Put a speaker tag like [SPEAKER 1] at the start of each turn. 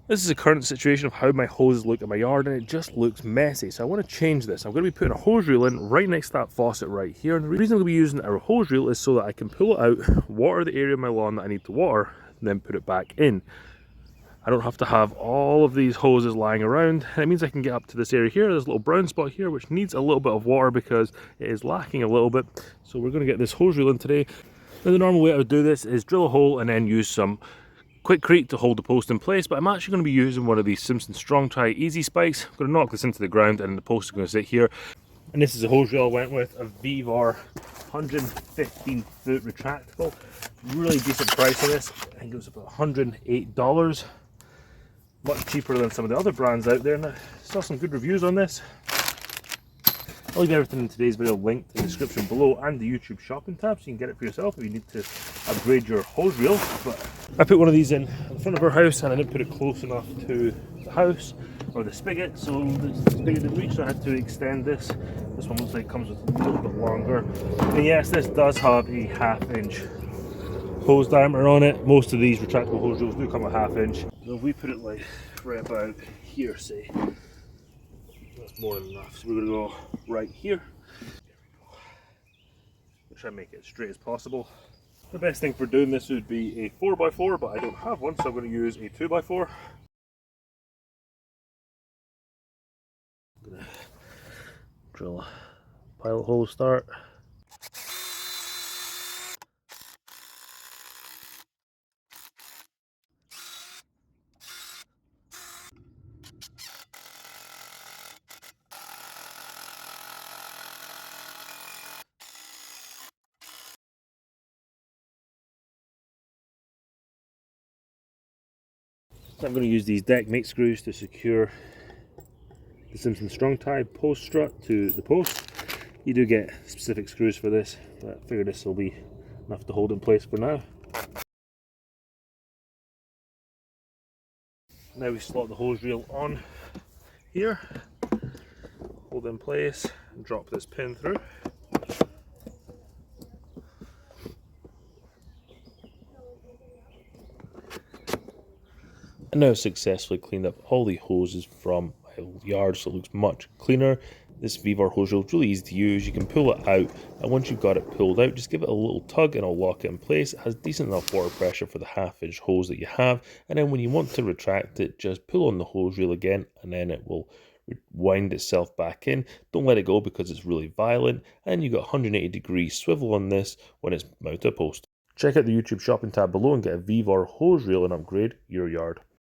[SPEAKER 1] This is a current situation of how my hoses look in my yard, and it just looks messy. So I want to change this. I'm going to be putting a hose reel in right next to that faucet right here. And the reason I'm going to be using a hose reel is so that I can pull it out, water the area of my lawn that I need to water, and then put it back in. I don't have to have all of these hoses lying around. And it means I can get up to this area here, this little brown spot here, which needs a little bit of water because it is lacking a little bit. So we're going to get this hose reel in today. Now the normal way I would do this is drill a hole and then use some Quickcrete to hold the post in place, but I'm actually going to be using one of these Simpson Strong Easy spikes. I'm going to knock this into the ground and the post is going to sit here. And this is a hose reel I went with, a Vevor 115-foot retractable. Really decent price on this. I think it was about $108. Much cheaper than some of the other brands out there. And I saw some good reviews on this. I'll leave everything in today's video linked in the description below and the YouTube shopping tab so you can get it for yourself if you need to upgrade your hose reel. But I put one of these in the front of our house and I didn't put it close enough to the house or the spigot, so the spigot didn't reach, so I had to extend this. This one looks like it comes with a little bit longer. And yes, this does have a 1/2 inch hose diameter on it. Most of these retractable hose reels do come with 1/2 inch. So if we put it like right about here, say, that's more than enough. So we're going to go right here. Try and make it as straight as possible. The best thing for doing this would be a 4x4, but I don't have one, so I'm going to use a 2x4. I'm going to drill a pilot hole to start. So I'm going to use these deck mate screws to secure the Simpson Strong post strut to the post. You do get specific screws for this, but I figure this will be enough to hold in place for now. Now we slot the hose reel on here, hold it in place, and drop this pin through. And now I've successfully cleaned up all the hoses from my yard, so it looks much cleaner. This Vevor hose reel is really easy to use. You can pull it out, and once you've got it pulled out, just give it a little tug and it'll lock it in place. It has decent enough water pressure for the 1/2 inch hose that you have, and then when you want to retract it, just pull on the hose reel again and then it will wind itself back in. Don't let it go because it's really violent, and you've got 180-degree swivel on this when it's mounted to a post. Check out the YouTube shopping tab below and get a Vevor hose reel and upgrade your yard.